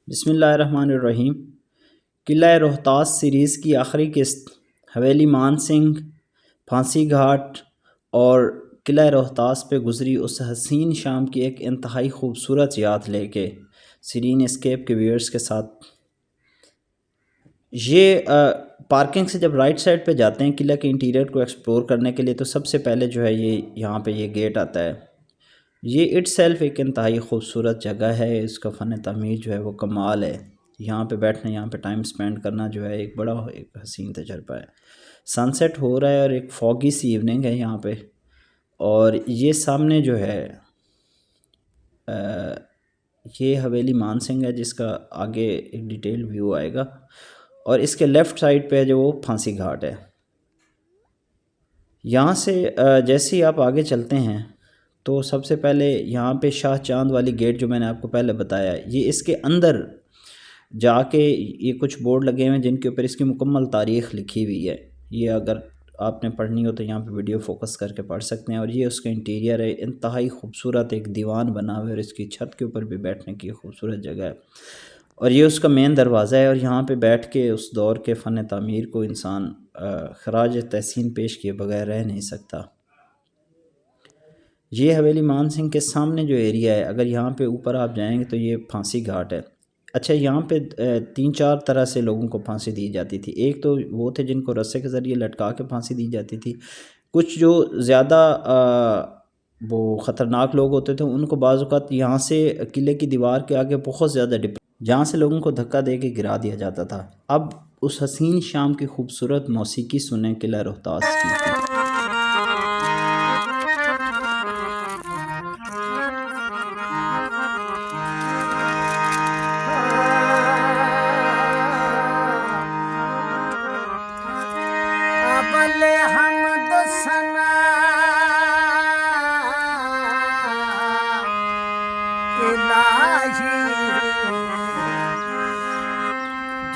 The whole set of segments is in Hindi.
बिस्मिल्लाहिर्रहमानिर्रहीम। किला रोहतास सीरीज़ की आखिरी किस्त हवेली मान सिंह, फांसी घाट और किला रोहतास पे गुज़री उस हसीन शाम की एक इंतहाई खूबसूरत याद लेके सीरीन एस्केप के व्यूअर्स के साथ ये पार्किंग से जब राइट साइड पे जाते हैं किला के इंटीरियर को एक्सप्लोर करने के लिए, तो सबसे पहले जो है ये यहाँ पे ये गेट आता है। ये इट्सेल्फ एक इंतहाई खूबसूरत जगह है। इसका फ़न तामीर जो है वो कमाल है। यहाँ पे बैठना, यहाँ पे टाइम स्पेंड करना जो है एक बड़ा एक हसीन तजर्बा है। सनसेट हो रहा है और एक फॉगी सी इवनिंग है यहाँ पे। और ये सामने जो है ये हवेली मान सिंह है, जिसका आगे एक डिटेल व्यू आएगा। और इसके लेफ़्ट साइड पे जो वो फांसी घाट है। यहाँ से जैसे ही आप आगे चलते हैं तो सबसे पहले यहाँ पे शाह चांद वाली गेट जो मैंने आपको पहले बताया, ये इसके अंदर जाके ये कुछ बोर्ड लगे हुए हैं जिनके ऊपर इसकी मुकम्मल तारीख़ लिखी हुई है। ये अगर आपने पढ़नी हो तो यहाँ पे वीडियो फोकस करके पढ़ सकते हैं। और ये उसका इंटीरियर है, इंतहाई खूबसूरत एक दीवान बना हुआ है और इसकी छत के ऊपर भी बैठने की खूबसूरत जगह है। और ये उसका मेन दरवाज़ा है और यहाँ पे बैठ के उस दौर के फ़न तामीर को इंसान खराज तहसीन पेश किए बगैर रह नहीं सकता। ये हवेली मान सिंह के सामने जो एरिया है, अगर यहाँ पे ऊपर आप जाएंगे तो ये फांसी घाट है। अच्छा, यहाँ पे 3-4 तरह से लोगों को फांसी दी जाती थी। एक तो वो थे जिनको रस्से के ज़रिए लटका के फांसी दी जाती थी। कुछ जो ज़्यादा वो ख़तरनाक लोग होते थे उनको बाज़ औक़ात यहाँ से किले की दीवार के आगे बहुत ज़्यादा जहाँ से लोगों को धक्का दे के गिरा दिया जाता था। अब उस हसीन शाम की खूबसूरत मौसीकी सुने किला रोहतास की।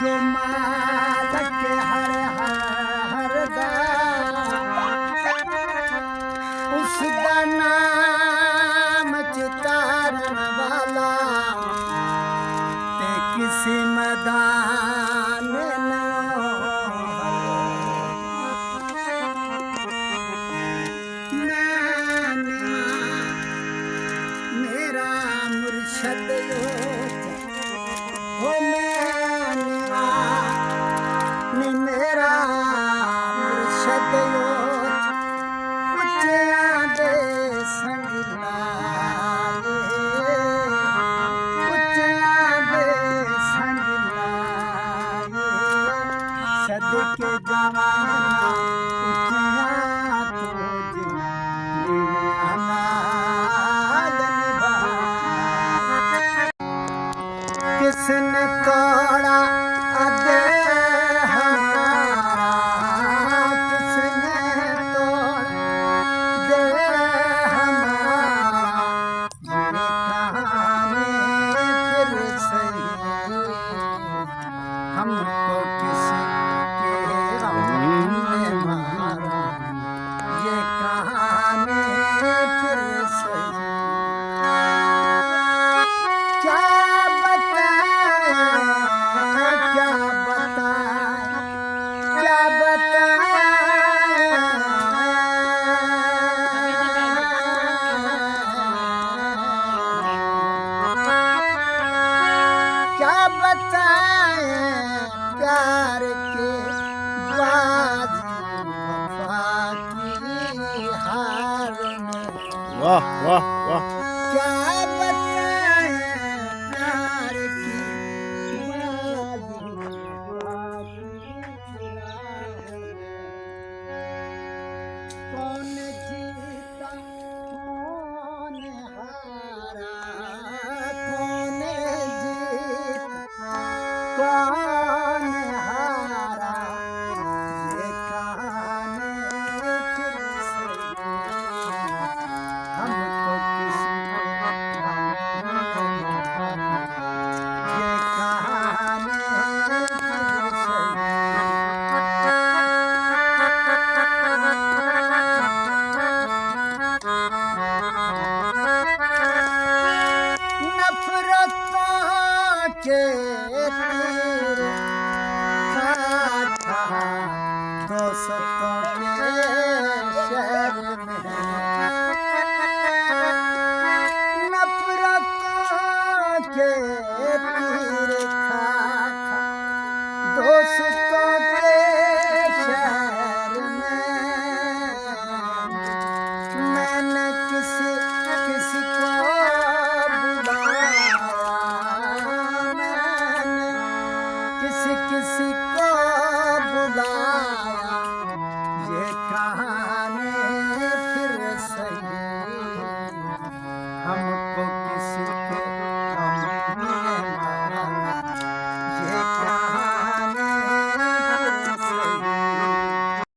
जो मालक हर हर उसका नाम चितारण वाला ते किसी मैदान मेरा मुर्शद हो मेरा मुर्शद सदके जवाना किसने तोड़ा अदे हमारा, किसने तोड़ा दे हमारा, ये कहानी फिर सही हमको किसके गम ने मारा, ये कहानी फिर सही क्या प्यार के बाज वफा की हार में। वाह वाह वाह, क्या बताएं प्यार की बाज वफा की हार में। कौन जीता कौन हारा, कौन जीता कौन हारा, ये कहानी फिर सही हमको किसने ये कहानी फिर सही। नफरतों के